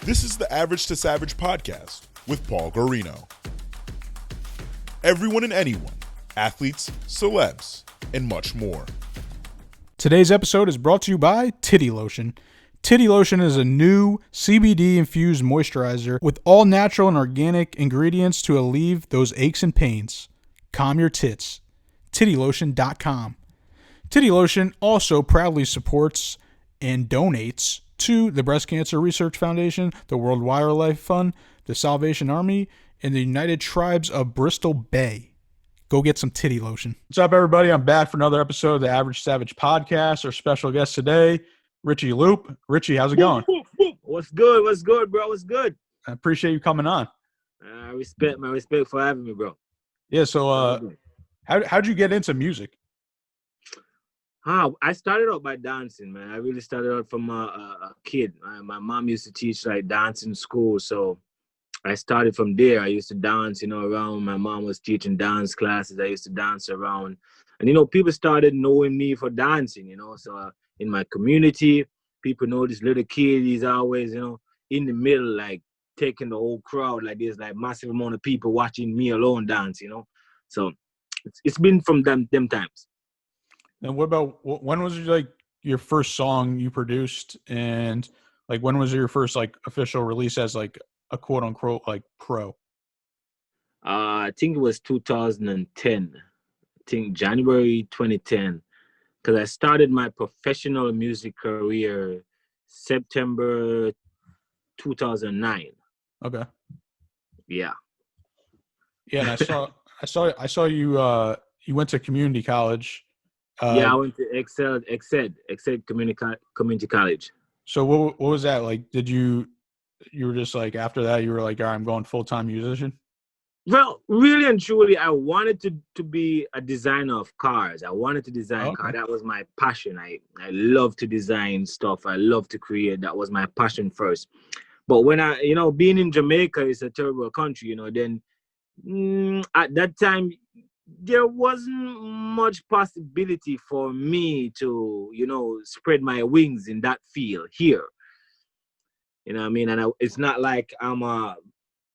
This is the Average to Savage podcast with Paul Guarino. Everyone and anyone, athletes, celebs, and much more. Today's episode is brought to you by Titty Lotion. Titty Lotion is a new CBD-infused moisturizer with all natural and organic ingredients to alleviate those aches and pains. Calm your tits. TittyLotion.com. Titty Lotion also proudly supports and donates to the Breast Cancer Research Foundation, the World Wildlife Fund, the Salvation Army, and the United Tribes of Bristol Bay. Go get some Titty Lotion. What's up, everybody? I'm back for another episode of the Average Savage podcast. Our special guest today, Richie Loop. Richie, how's it going? What's good? What's good, bro? What's good? I appreciate you coming on. Respect for having me, bro. Yeah, so how'd you get into music? I started out by dancing, man. I really started out from a kid. My mom used to teach like dance in school, so I started from there. I used to dance, around. My mom was teaching dance classes. I used to dance around, and people started knowing me for dancing. So in my community, people know this little kid. He's always, in the middle, like taking the whole crowd. Like there's like massive amount of people watching me alone dance. So it's been from them times. And what about when was your first song you produced, and like when was your first like official release as like a quote unquote like pro? I think it was 2010. I think January 2010, because I started my professional music career September 2009. Okay. Yeah. Yeah, and I saw you you went to community college. I went to Excel Community College. So what was that like? Did you were just like after that you were like, all right, I'm going full-time musician? Well, really and truly, I wanted to be a designer of cars. I wanted to design cars. That was my passion. I love to design stuff. I love to create. That was my passion first. But when I, being in Jamaica is a terrible country, then at that time, there wasn't much possibility for me to, spread my wings in that field here. You know what I mean? And it's not like I'm a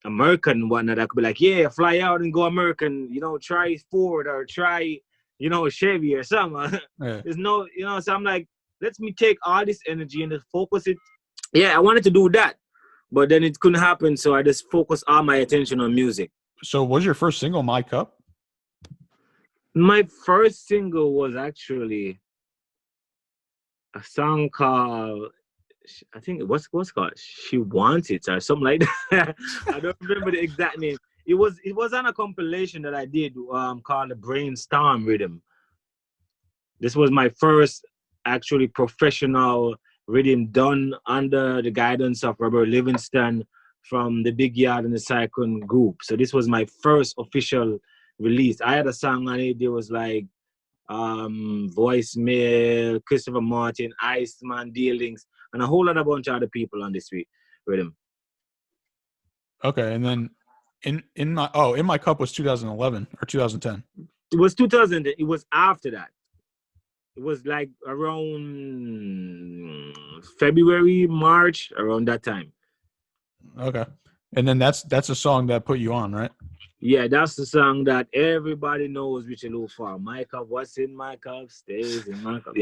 American and whatnot. I could be like, yeah, fly out and go American, try Ford or try, Chevy or something. Yeah. There's no, so I'm like, let me take all this energy and just focus it. Yeah, I wanted to do that, but then it couldn't happen. So I just focused all my attention on music. So was your first single My Cup? My first single was actually a song called, I think what's called She Wants It or something like that. I don't remember the exact name. It was on a compilation that I did called the Brainstorm Rhythm. This was my first actually professional rhythm done under the guidance of Robert Livingston from the Big Yard and the Cyclone group. So this was my first official release. I had a song on it. There was like Voicemail, Christopher Martin, Iceman, Dealings, and a whole lot of bunch of other people on this rhythm. Okay, and then in my cup was 2011 or 2010. It was 2000. It was after that. It was like around February, March, around that time. Okay, and then that's a song that put you on, right? Yeah, that's the song that everybody knows Richie Loop for. My cup, what's in my cup stays in my cup,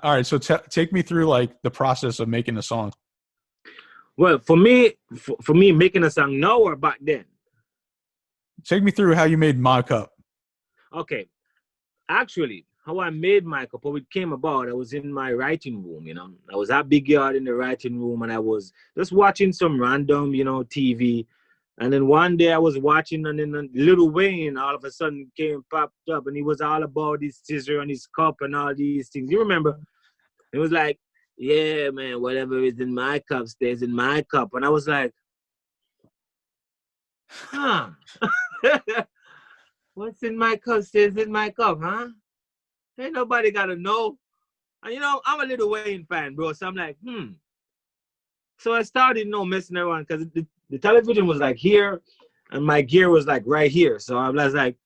All right, so take me through like the process of making a song. Well, for me, making a song now or back then? Take me through how you made My Cup. Okay. Actually, how I made My Cup, how it came about, I was in my writing room, I was at Big Yard in the writing room, and I was just watching some random, TV. And then one day I was watching, and then Lil Wayne all of a sudden popped up, and he was all about his scissor and his cup and all these things. You remember? It was like, yeah, man, whatever is in my cup stays in my cup. And I was like, huh? What's in my cup stays in my cup, huh? Ain't nobody got to know. And, I'm a Lil Wayne fan, bro. So I'm like, So I started, messing around because the television was like here and my gear was like right here. So I was like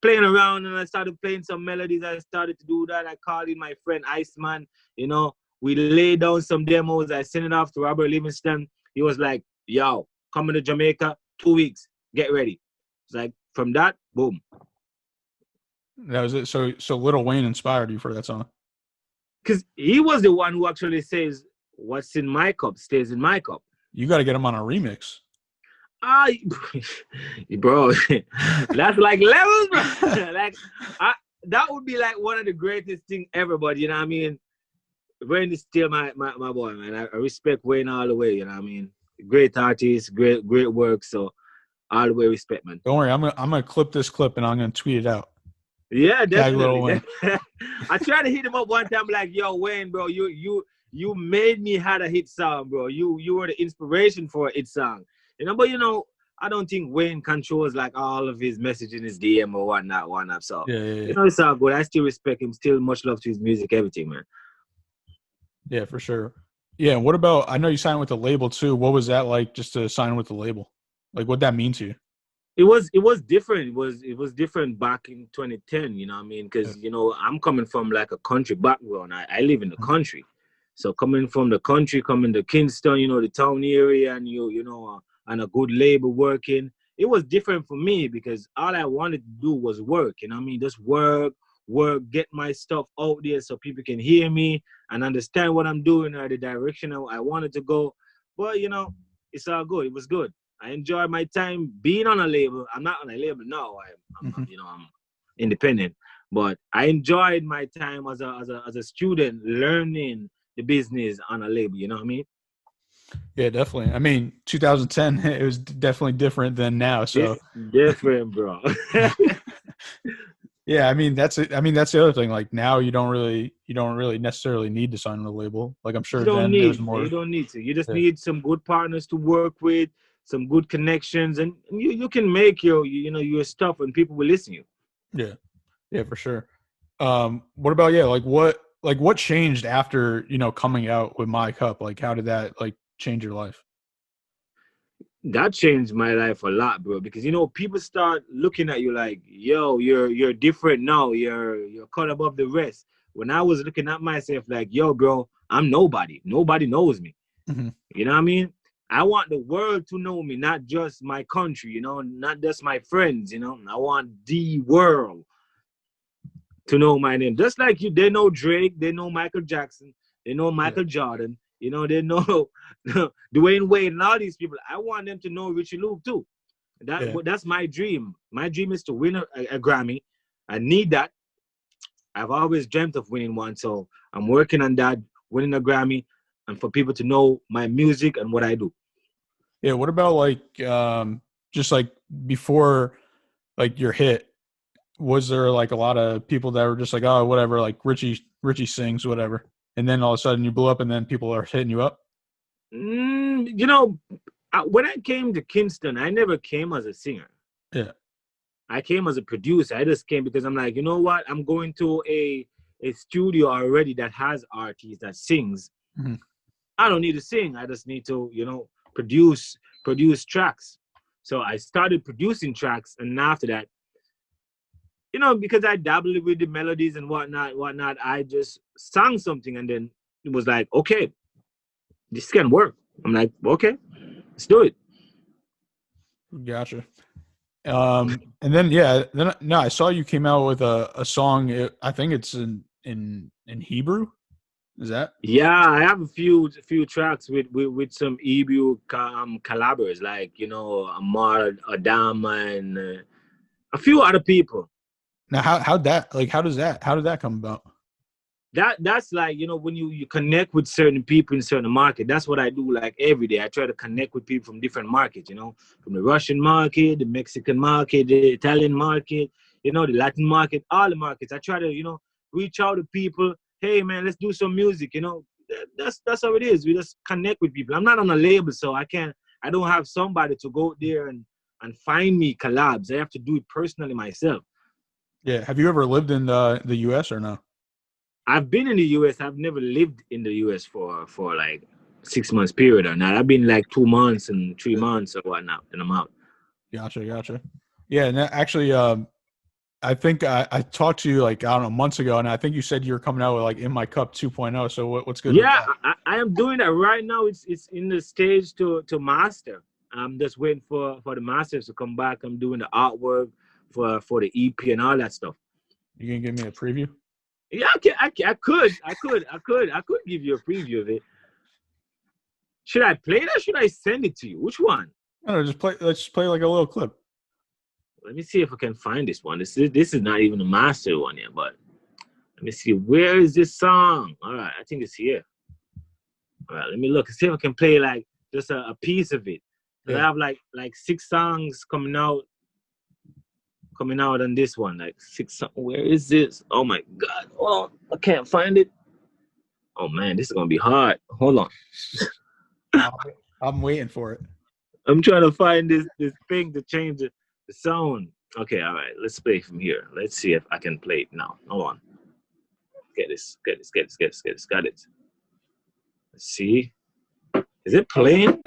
playing around, and I started playing some melodies. I started to do that. I called in my friend Iceman, We laid down some demos. I sent it off to Robert Livingston. He was like, yo, coming to Jamaica, 2 weeks, get ready. It's like, from that, boom. That was it. So Lil Wayne inspired you for that song. Because he was the one who actually says, what's in my cup stays in my cup. You got to get him on a remix. Bro, that's like levels, bro. Like, that would be like one of the greatest things ever, but you know what I mean? Wayne is still my boy, man. I respect Wayne all the way, you know what I mean? Great artist, great work, so all the way respect, man. Don't worry, I'm gonna clip this clip and I'm gonna tweet it out. Yeah, definitely. Lil Wayne. I tried to hit him up one time, like, yo, Wayne, bro, you made me had a hit song, bro. You were the inspiration for a hit song. You know, but you know, I don't think Wayne controls like all of his message in his DM or whatnot. So yeah. You know, it's all good. I still respect him. Still much love to his music, everything, man. Yeah, for sure. Yeah, and what about? I know you signed with the label too. What was that like? Just to sign with the label, like what'd that mean to you? It was different. It was different back in 2010. You know what I mean? Because you know, I'm coming from like a country background. I live in the country, so coming from the country, coming to Kingston, you know, the town area, and you know. And a good label working, it was different for me because all I wanted to do was work. You know what I mean? Just work, get my stuff out there so people can hear me and understand what I'm doing or the direction I wanted to go. But, you know, it's all good. It was good. I enjoyed my time being on a label. I'm not on a label now. I'm you know, I'm independent. But I enjoyed my time as a student learning the business on a label. You know what I mean? Yeah, definitely. I mean, 2010, it was definitely different than now. So it's different, bro. Yeah, I mean that's it. I mean that's the other thing. Like now, you don't really necessarily need to sign a label. Like I'm sure then there's more. You don't need to. You just need some good partners to work with, some good connections, and you can make your stuff, and people will listen to you. Yeah, for sure. What about what changed after coming out with My Cup? Like how did that change your life? That changed my life a lot, bro, because people start looking at you like, yo, you're different now, you're cut above the rest. When I was looking at myself like, yo, bro, I'm nobody knows me. Mm-hmm. You know what I mean? I want the world to know me, not just my country, not just my friends. I want the world to know my name. Just like you, they know Drake, they know Michael Jackson, they know Michael Jordan, they know Dwayne Wade and all these people. I want them to know Richie Loop too. That's my dream. My dream is to win a Grammy. I need that. I've always dreamt of winning one, so I'm working on that, winning a Grammy, and for people to know my music and what I do. Yeah, what about just before your hit? Was there a lot of people that were just like, oh, whatever, like Richie sings, whatever, and then all of a sudden you blew up and then people are hitting you up? When I came to Kingston, I never came as a singer. Yeah. I came as a producer. I just came because I'm like, you know what? I'm going to a studio already that has artists that sings. Mm-hmm. I don't need to sing. I just need to, produce tracks. So I started producing tracks, and after that, because I dabbled with the melodies and whatnot, I just sang something, and then it was like, okay, this can work. I'm like, okay, let's do it. Gotcha. And then I saw you came out with a song. I think it's in Hebrew. Is that? Yeah, I have a few tracks with some Hebrew collaborators, like Amar, Adam, and a few other people. Now, how did that come about? That's like, when you connect with certain people in certain market. That's what I do like every day. I try to connect with people from different markets, from the Russian market, the Mexican market, the Italian market, the Latin market, all the markets. I try to, reach out to people. Hey man, let's do some music, That's how it is. We just connect with people. I'm not on a label, so I don't have somebody to go there and find me collabs. I have to do it personally myself. Yeah. Have you ever lived in the US or no? I've been in the US. I've never lived in the US for like 6 months period or not. I've been like 2 months and 3 months or whatnot, and I'm out. Gotcha. Yeah, and actually, I I think I talked to you like, I don't know, months ago, and I think you said you were coming out with like In My Cup 2.0. So what's good? Yeah, I am doing that right now. It's in the stage to master. I'm just waiting for the masters to come back. I'm doing the artwork for the EP and all that stuff. You gonna give me a preview? Yeah, I could give you a preview of it. Should I play it or should I send it to you? Which one? No, just play. Let's just play like a little clip. Let me see if I can find this one. This is not even a master one yet, but let me see. Where is this song? All right, I think it's here. All right, let me look and see if I can play like just a piece of it. Yeah. I have like 6 songs coming out on this one. Like 6 songs. Where is this? Oh my God. Oh, I can't find it. Oh man, this is gonna be hard. Hold on. I'm waiting for it. I'm trying to find this thing to change the sound. Okay, all right. Let's play from here. Let's see if I can play it now. Hold on. Get this. Got it. Let's see. Is it playing?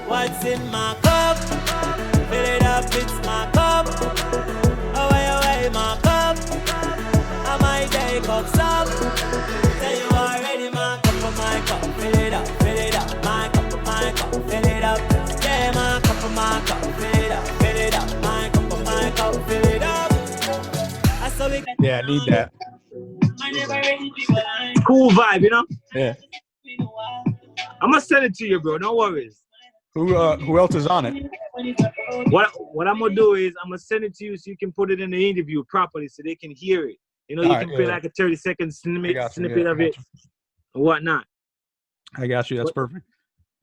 What's in my cup? Fill it up, it's my cup. Away, my cup. I might take up some. Tell you already, my cup, my cup. Fill it up, my cup, fill it up. Yeah, my cup, fill it up, my cup, fill it up. Yeah, I need that. Cool vibe, you know? Yeah. I'm gonna send it to you, bro. No worries. Who else is on it? What I'm gonna do is I'm gonna send it to you so you can put it in the interview properly so they can hear it. You know, you can play like a 30-second snippet of it and whatnot. I got you. That's perfect.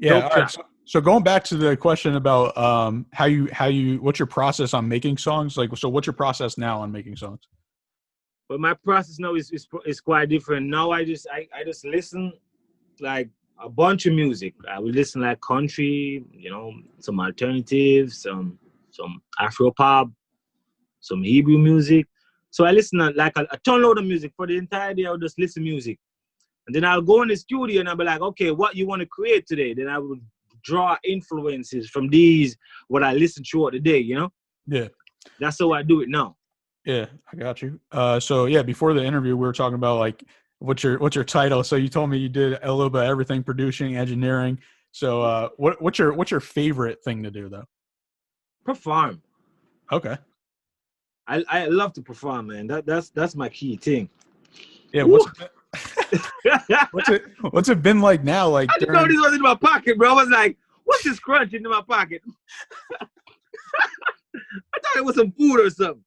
Yeah. All right. So going back to the question about how you what's your process on making songs? Like, so what's your process now on making songs? But my process now is quite different. Now I just listen like a bunch of music. I would listen like country, you know, some alternatives, some Afro pop, some Hebrew music. So I listen to like a ton load of music for the entire day. I'll just listen to music. And then I'll go in the studio and I'll be like, okay, what you want to create today? Then I would draw influences from what I listen throughout the day, you know? Yeah. That's how I do it now. Yeah, I got you. So yeah, before the interview, we were talking about like what's your title. So you told me you did a little bit of everything, producing, engineering. So what's your favorite thing to do though? Perform. Okay. I love to perform, man. That's my key thing. Yeah. What's it been like now? Like I didn't know this was in my pocket, bro. I was like, what's this crunch in my pocket? I thought it was some food or something.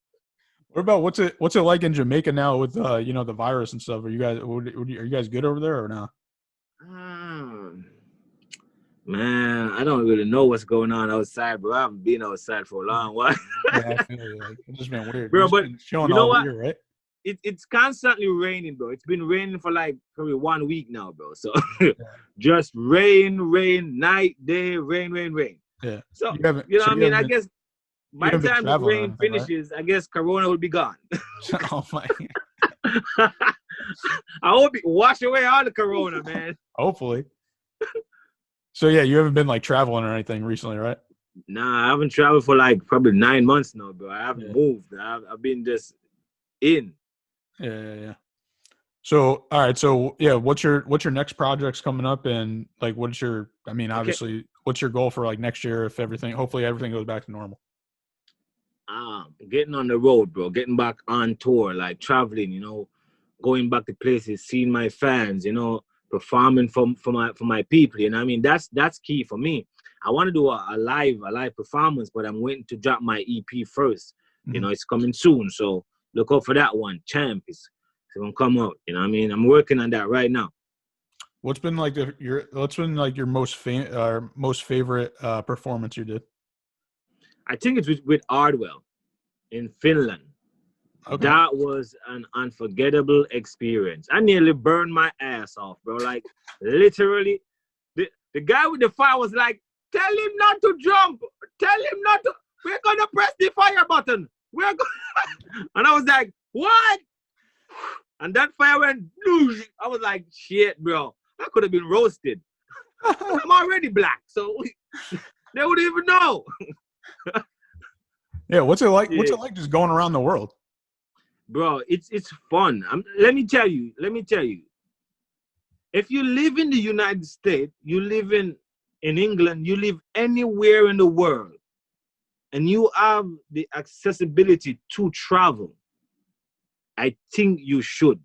What about what's it like in Jamaica now with the virus and stuff? Are you guys good over there or not? Man, I don't really know what's going on outside, bro. I haven't been outside for a long while. Yeah, I feel you. Like, it's just been weird, bro. But you know what? Year, right? It's constantly raining, bro. It's been raining for like probably 1 week now, bro. So just rain, night, day, rain. Yeah. So you know what I mean? I guess by the time the rain finishes, right? I guess Corona will be gone. Oh my! I hope it wash away all the Corona, man. Hopefully. So yeah, you haven't been like traveling or anything recently, right? Nah, I haven't traveled for like probably 9 months now, bro. I haven't moved. I've been just in. Yeah. So all right, so yeah, what's your next projects coming up, and like obviously, what's your goal for like next year if hopefully everything goes back to normal? Getting on the road, bro. Getting back on tour, like traveling, you know, going back to places, seeing my fans, you know, performing for my people. You know what I mean? That's key for me. I want to do a live performance, but I'm waiting to drop my EP first. Mm-hmm. You know, it's coming soon, so look out for that one. Champ is gonna come out. You know what I mean? I'm working on that right now. What's been like your most favorite performance you did? I think it's with Ardwell in Finland. Okay. That was an unforgettable experience. I nearly burned my ass off, bro. Like literally, the guy with the fire was like, "Tell him not to jump. Tell him not to. We're gonna press the fire button. We're going." And I was like, "What?" And that fire went. I was like, "Shit, bro. I could have been roasted." I'm already black, so they wouldn't even know. Yeah, what's it like? Yeah. What's it like just going around the world? Bro, it's fun. Let me tell you. If you live in the United States, you live in England, you live anywhere in the world, and you have the accessibility to travel, I think you should.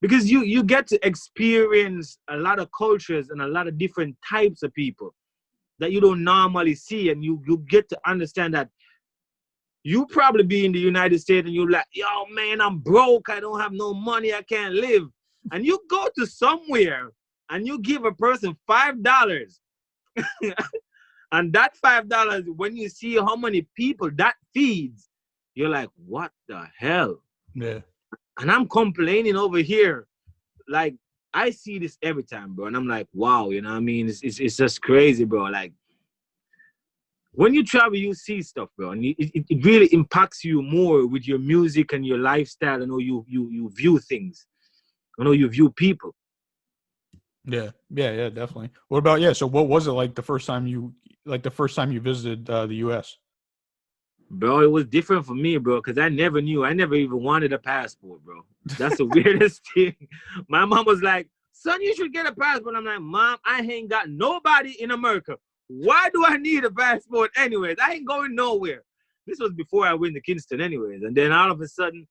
Because you get to experience a lot of cultures and a lot of different types of people that you don't normally see, and you get to understand that you probably be in the United States and you're like, yo, man, I'm broke. I don't have no money. I can't live. And you go to somewhere and you give a person $5. And that $5, when you see how many people that feeds, you're like, what the hell? Yeah. And I'm complaining over here. Like, I see this every time, bro. And I'm like, wow, you know what I mean? It's just crazy, bro. Like, when you travel, you see stuff, bro, and it really impacts you more with your music and your lifestyle and how you view things, and how you view people. Yeah, definitely. What about so what was it like the first time you visited the U.S.? Bro, it was different for me, bro, because I never knew. I never even wanted a passport, bro. That's the weirdest thing. My mom was like, son, you should get a passport. I'm like, Mom, I ain't got nobody in America. Why do I need a passport anyways? I ain't going nowhere. This was before I went to Kingston anyways. And then all of a sudden,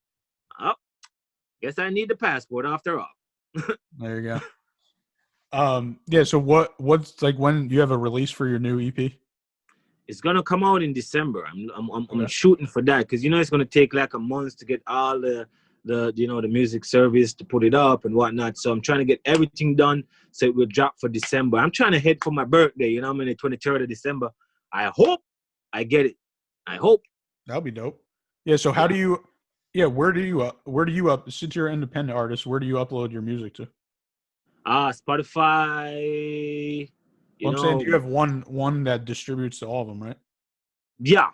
guess I need the passport after all. There you go. So what's like when you have a release for your new EP? It's gonna come out in December. I'm shooting for that because it's gonna take like a month to get all the music service to put it up and whatnot. So I'm trying to get everything done so it will drop for December. I'm trying to head for my birthday. I'm in the 23rd of December. I hope I get it. I hope. That'll be dope. Yeah. So how do you? Yeah. Where do you since you're an independent artist? Where do you upload your music to? Spotify. I'm saying, do you have one that distributes to all of them, right? Yeah.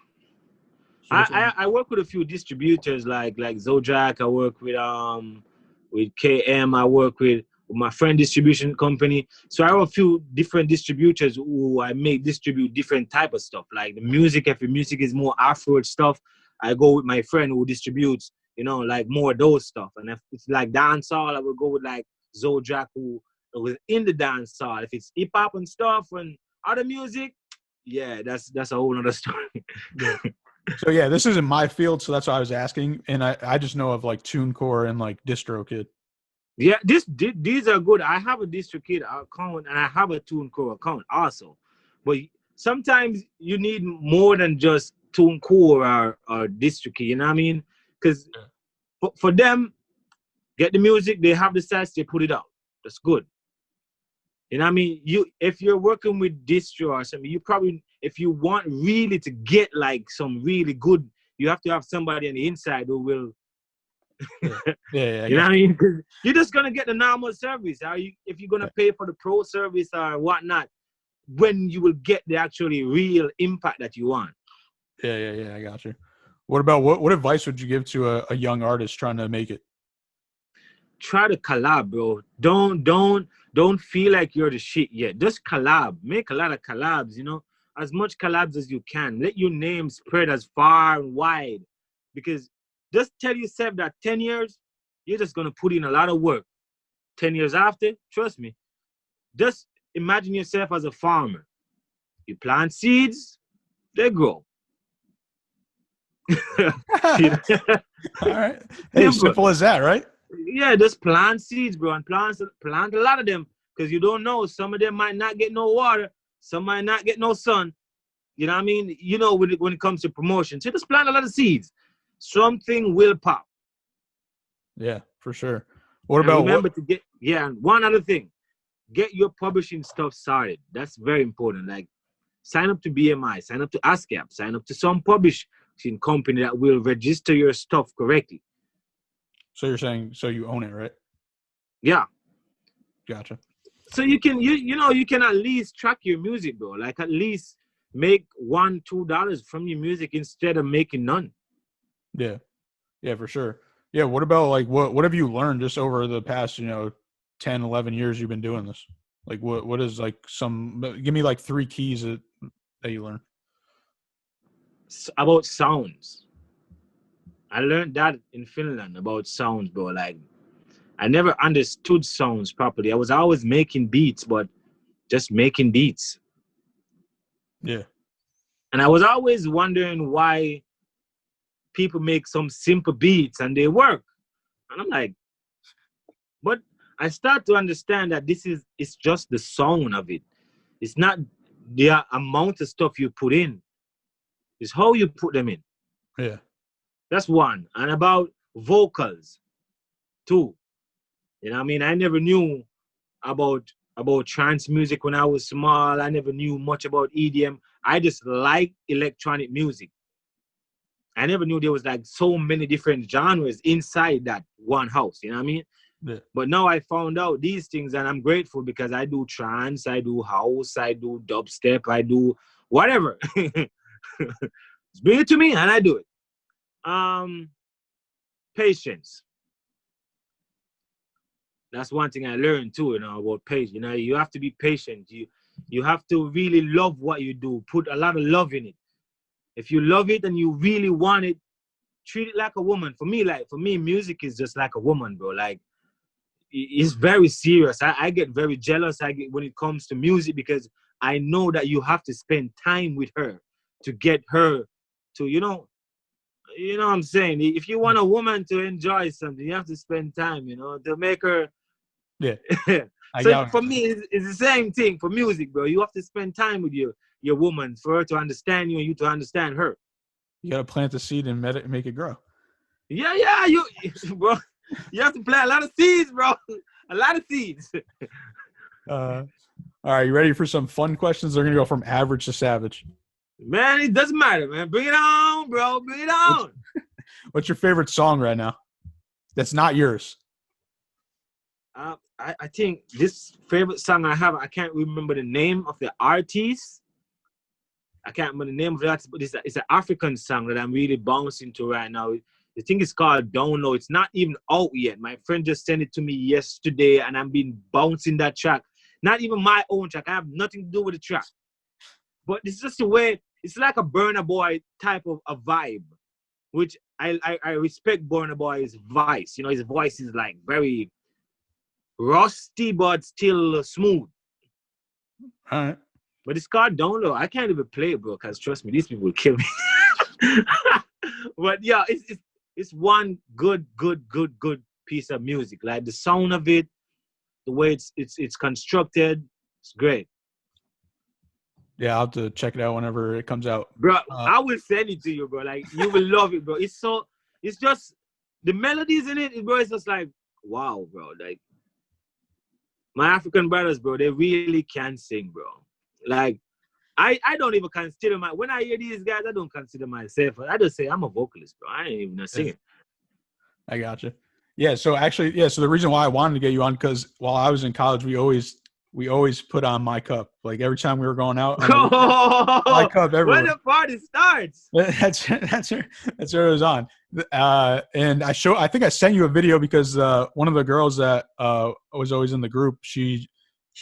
So I work with a few distributors like Zojak. I work with KM. I work with my friend distribution company. So I have a few different distributors who I make distribute different type of stuff. Like the music, if the music is more Afro stuff, I go with my friend who distributes, like more of those stuff. And if it's like dancehall, I will go with like Zojak who was in the dancehall. If it's hip hop and stuff and other music, yeah, that's a whole other story. Yeah. So yeah, this isn't my field, so that's why I was asking. And I just know of like TuneCore and like DistroKid. Yeah, these are good. I have a DistroKid account and I have a TuneCore account also. But sometimes you need more than just TuneCore or DistroKid, you know what I mean? Because for them, get the music, they have the sites, they put it out. That's good. You know what I mean? If you're working with distro or something, you probably, if you want really to get like some really good, you have to have somebody on the inside who will. Yeah. You know what I mean? Because you're just gonna get the normal service. If you're gonna pay for the pro service or whatnot, when you will get the actually real impact that you want. Yeah. I got you. What about what advice would you give to a young artist trying to make it? Try to collab, bro. Don't feel like you're the shit yet. Just collab. Make a lot of collabs, as much collabs as you can. Let your name spread as far and wide. Because just tell yourself that 10 years, you're just going to put in a lot of work. 10 years after, trust me. Just imagine yourself as a farmer. You plant seeds, they grow. All right. Hey, simple as that, right? Yeah, just plant seeds, bro, and plant a lot of them because you don't know. Some of them might not get no water. Some might not get no sun. You know what I mean? When it comes to promotion. So just plant a lot of seeds. Something will pop. Yeah, for sure. What about one other thing. Get your publishing stuff started. That's very important. Like sign up to BMI, sign up to ASCAP, sign up to some publishing company that will register your stuff correctly. So you're saying, so you own it, right? Yeah. Gotcha. So you can, you can at least track your music, bro. Like at least make $1-2 from your music instead of making none. Yeah. Yeah, for sure. Yeah. What about like, what have you learned just over the past, 10, 11 years you've been doing this? Like what is like give me like 3 keys that you learn. About sounds. I learned that in Finland about sounds, bro. Like I never understood sounds properly. I was always making beats, but just making beats. Yeah. And I was always wondering why people make some simple beats and they work. And I'm like, but I start to understand that it's just the sound of it. It's not the amount of stuff you put in. It's how you put them in. Yeah. That's one. And about vocals, too. You know what I mean? I never knew about trance music when I was small. I never knew much about EDM. I just liked electronic music. I never knew there was like so many different genres inside that one house. You know what I mean? Yeah. But now I found out these things, and I'm grateful because I do trance, I do house, I do dubstep, I do whatever. Bring it to me, and I do it. Patience. That's one thing I learned too, about patience. You have to be patient. You have to really love what you do. Put a lot of love in it. If you love it and you really want it, treat it like a woman. For me, music is just like a woman, bro. Like, it's very serious. I get very jealous when it comes to music because I know that you have to spend time with her to get her to, you know what I'm saying? If you want a woman to enjoy something, you have to spend time, to make her. Yeah. So for me, it's the same thing for music, bro. You have to spend time with your woman for her to understand you and you to understand her. You got to plant the seed and make it grow. Yeah, bro. You have to plant a lot of seeds, bro. A lot of seeds. All right, you ready for some fun questions? They're going to go from average to savage. Man, it doesn't matter, man. Bring it on, bro. Bring it on. What's your favorite song right now? That's not yours. I think this favorite song I have, I can't remember the name of the artist. I can't remember the name of that, but it's an African song that I'm really bouncing to right now. The thing is called Don't Know. It's not even out yet. My friend just sent it to me yesterday, and I've been bouncing that track. Not even my own track. I have nothing to do with the track. But it's just the way, it's like a Burna Boy type of a vibe, which I respect Burna Boy's voice. His voice is like very rusty, but still smooth. All right. But it's called Don't Know. I can't even play it, bro, because trust me, these people will kill me. But yeah, it's one good piece of music. Like the sound of it, the way it's constructed, it's great. Yeah, I'll have to check it out whenever it comes out. Bro, I will send it to you, bro. Like, you will love it, bro. It's just, the melodies in it, bro, it's just like, wow, bro. Like, my African brothers, bro, they really can sing, bro. Like, I don't even consider when I hear these guys, I don't consider myself. I just say I'm a vocalist, bro. I ain't even a singer. I gotcha. Yeah, so actually, so the reason why I wanted to get you on, because while I was in college, we always put on My Cup. Like every time we were going out, My Cup everywhere. When the party starts. That's where it was on. And I think I sent you a video because one of the girls that was always in the group, she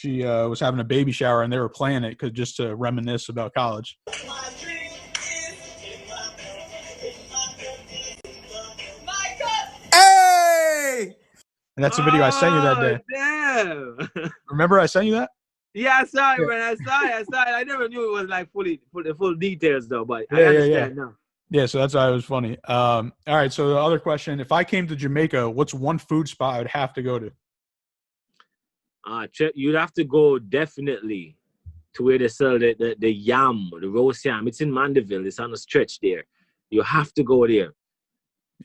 was having a baby shower and they were playing it just to reminisce about college. Hey! And that's the video I sent you that day. Damn. Remember I sent you that? Yeah, I saw it, man. I saw it. I never knew it was like the full details though, but I understand now. Yeah, so that's why it was funny. All right, so the other question, if I came to Jamaica, what's one food spot I would have to go to? You'd have to go definitely to where they sell the yam, the roast yam. It's in Mandeville. It's on a stretch there. You have to go there.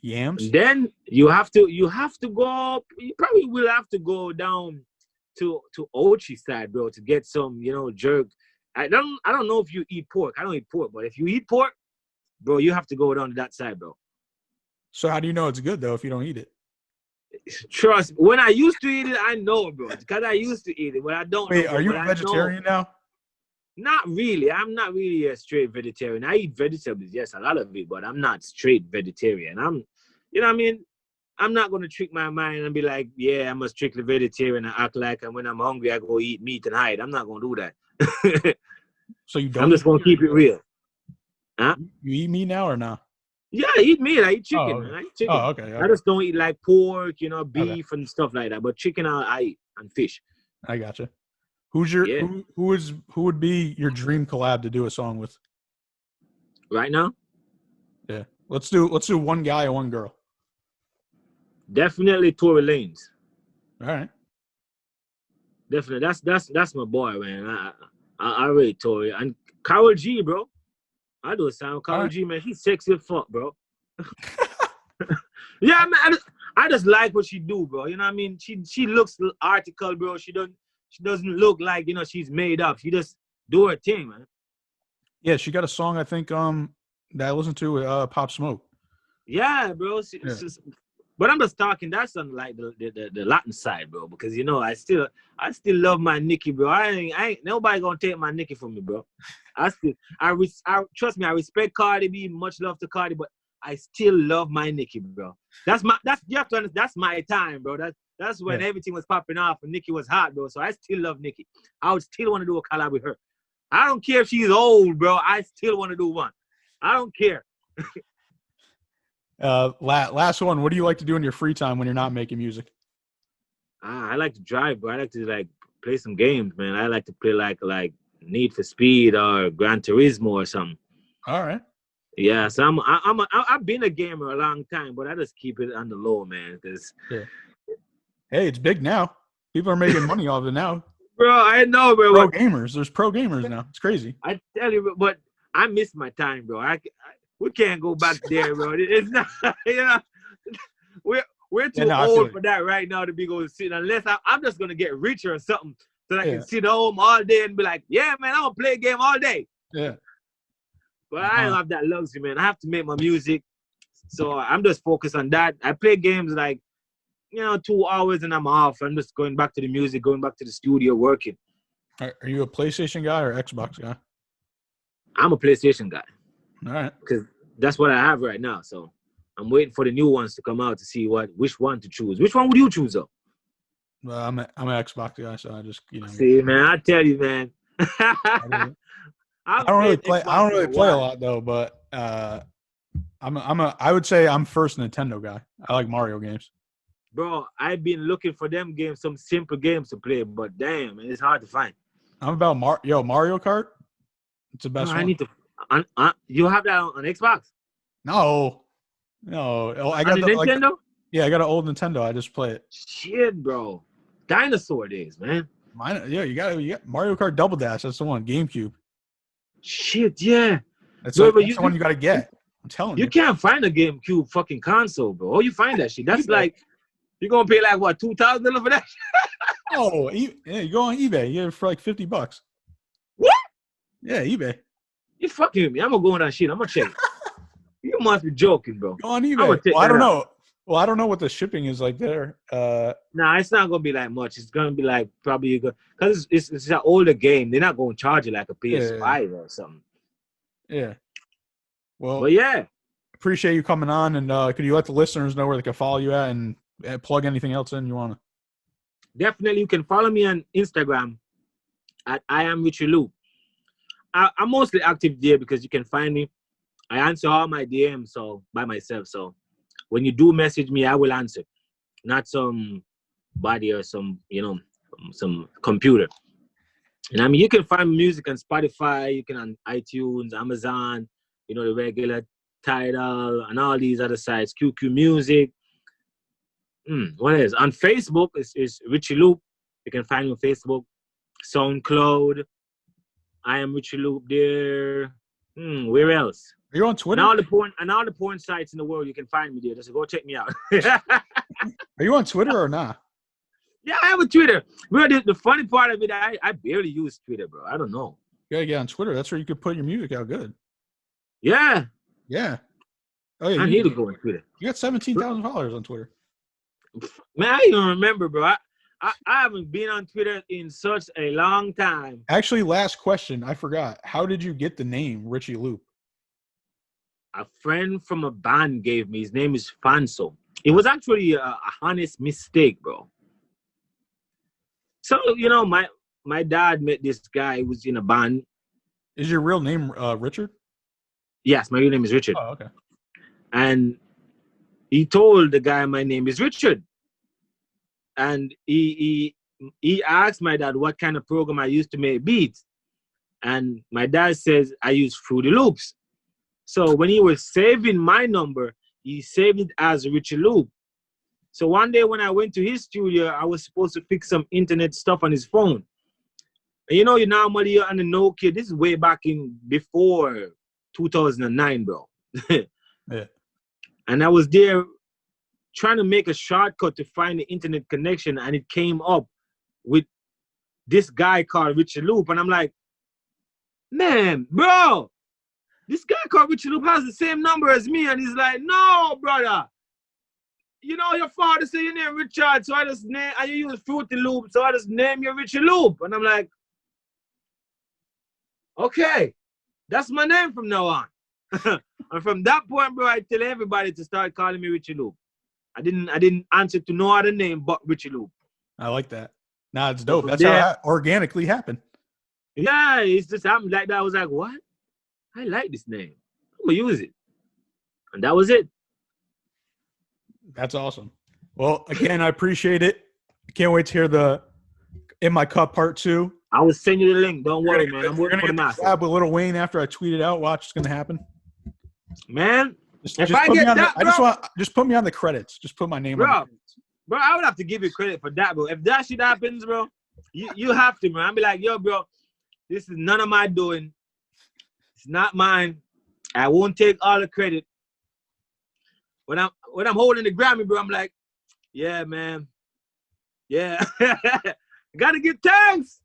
Yams? And then you have to go. You probably will have to go down to Ochi side, bro, to get some, jerk. I don't know if you eat pork. I don't eat pork, but if you eat pork, bro, you have to go down to that side, bro. So how do you know it's good though if you don't eat it? Trust me. When I used to eat it, I know, bro, because I used to eat it, but I don't. Wait, are you a vegetarian now? Not really. I'm not really a straight vegetarian. I eat vegetables, yes, a lot of it, but I'm not straight vegetarian. You know what I mean? I'm not gonna trick my mind and be like, yeah, I'm a strictly vegetarian and act like, and when I'm hungry, I go eat meat and hide. I'm not gonna do that. So you don't? I'm just gonna keep it real. Huh? You eat meat now or not? Yeah, I eat meat. I eat chicken. Oh, okay. I eat chicken. Oh, okay. I just don't eat like pork, beef and stuff like that. But chicken, I eat, and fish. I gotcha. Who's your who would be your dream collab to do a song with? Right now? Yeah. Let's do one guy and one girl. Definitely Tory Lanez. All right. Definitely. That's my boy, man. I rate Tory. And Karol G, bro. I do a sound. Karol G, man. He's sexy as fuck, bro. Yeah, man. I just like what she do, bro. You know what I mean? She looks article, bro. She doesn't look like, she's made up. She just do her thing, man. Yeah, she got a song I think that I listened to with Pop Smoke. Yeah, bro. But I'm just talking. That's on like the Latin side, bro. Because I still love my Nicki, bro. I ain't nobody gonna take my Nicki from me, bro. I trust me. I respect Cardi B. Much love to Cardi, but I still love my Nicki, bro. You have to understand. That's my time, bro. That's when everything was popping off and Nicki was hot, bro. So I still love Nicki. I would still want to do a collab with her. I don't care if she's old, bro. I still want to do one. I don't care. Last one. What do you like to do in your free time when you're not making music? I like to drive, bro. I like to like play some games, man. I like to play like Need for Speed or Gran Turismo or something. All right. Yeah, so I've been a gamer a long time, but I just keep it on the low, man. Cause hey, it's big now. People are making money off it now. Bro, I know, bro. Pro gamers. There's pro gamers now. It's crazy. I tell you, but I miss my time, bro. We can't go back there, bro. It's not, we're too old for that right now to be going to sit. Unless I'm just gonna get richer or something, so I can sit home all day and be like, yeah, man, I'm gonna play a game all day. Yeah. But I don't have that luxury, man. I have to make my music, so I'm just focused on that. I play games like 2 hours and I'm off. I'm just going back to the music, going back to the studio, working. Are you a PlayStation guy or Xbox guy? I'm a PlayStation guy. All right. Because that's what I have right now. So I'm waiting for the new ones to come out to see which one to choose. Which one would you choose, though? Well, I'm an Xbox guy, so I just See, man, I tell you, man. I don't really play a lot though, but I would say I'm first Nintendo guy. I like Mario games. Bro, I've been looking for them games, some simple games to play, but damn, man, it's hard to find. I'm about Mario Kart. It's the best one. I need to. You have that on Xbox? No. I got the Nintendo. I got an old Nintendo. I just play it. Shit, bro. Dinosaur days, man. You got Mario Kart Double Dash. That's the one. GameCube. Shit, yeah. That's the one you got to get. I'm telling you. You can't find a GameCube fucking console, bro. Oh, you find that shit. That's like, you're going to pay like, what, $2,000 for that shit? Oh, you go on eBay. You get it for like $50. What? Yeah, eBay. You fucking with me. I'm going to go on that shit. I'm going to check. You must be joking, bro. Go on eBay. Well, I don't know. Well, I don't know what the shipping is like there. Nah, it's not going to be like much. It's going to be like probably, because it's an older game. They're not going to charge you like a PS5 or something. Yeah. Well, but yeah. Appreciate you coming on. And could you let the listeners know where they can follow you at and plug anything else in you want to? Definitely. You can follow me on Instagram at I am Richie Loop. I'm mostly active there because you can find me. I answer all my DMs by myself. So when you do message me, I will answer. Not some body or some computer. And I mean, you can find music on Spotify, you can on iTunes, Amazon, the regular Tidal, and all these other sites, QQ Music. What else? On Facebook, is Richie Loop. You can find me on Facebook. SoundCloud. I am Richie Loop there. Where else? Are you on Twitter? And all the porn sites in the world, you can find me there. Just go check me out. Are you on Twitter or not? Yeah, I have a Twitter. Bro, the funny part of it, I barely use Twitter, bro. I don't know. You gotta get on Twitter. That's where you could put your music out good. Yeah. Yeah. Oh yeah. I need to go on Twitter. You got 17,000 followers on Twitter. Man, I don't remember, bro. I haven't been on Twitter in such a long time. Actually, last question. I forgot. How did you get the name Richie Loop? A friend from a band gave me. His name is Fanso. It was actually a honest mistake, bro. So, my dad met this guy who was in a band. Is your real name Richard? Yes, my real name is Richard. Oh, okay. And he told the guy my name is Richard. And he asked my dad what kind of program I used to make beats. And my dad says I use Fruity Loops. So when he was saving my number, he saved it as Richie Loop. So one day when I went to his studio, I was supposed to fix some internet stuff on his phone. And you normally on the Nokia, this is way back in before 2009, bro. Yeah. And I was there trying to make a shortcut to find the internet connection, and it came up with this guy called Richie Loop. And I'm like, man, bro, this guy called Richie Loop has the same number as me. And he's like, no, brother. Your father say your name Richard, so I just name, and you use Fruity Loop, so I just name you Richie Loop. And I'm like, okay, that's my name from now on. And from that point, bro, I tell everybody to start calling me Richie Loop. I didn't answer to no other name but Richie Loop. I like that. Nah, it's dope. That's how it organically happened. Yeah, it's just happened like that. I was like, what? I like this name. I'm gonna use it. And that was it. That's awesome. Well, again, I appreciate it. I can't wait to hear the In My Cup Part 2. I will send you the link. Don't worry, man. I'm working for the master. Collab with Lil Wayne after I tweet it out. Watch what's gonna happen. Man, Just put me on the credits. Just put my name on the credits. Bro, I would have to give you credit for that, bro. If that shit happens, bro, you have to, man. I'll be like, yo, bro, this is none of my doing. It's not mine. I won't take all the credit. When I'm holding the Grammy, bro, I'm like, yeah, man. Yeah. Gotta give thanks.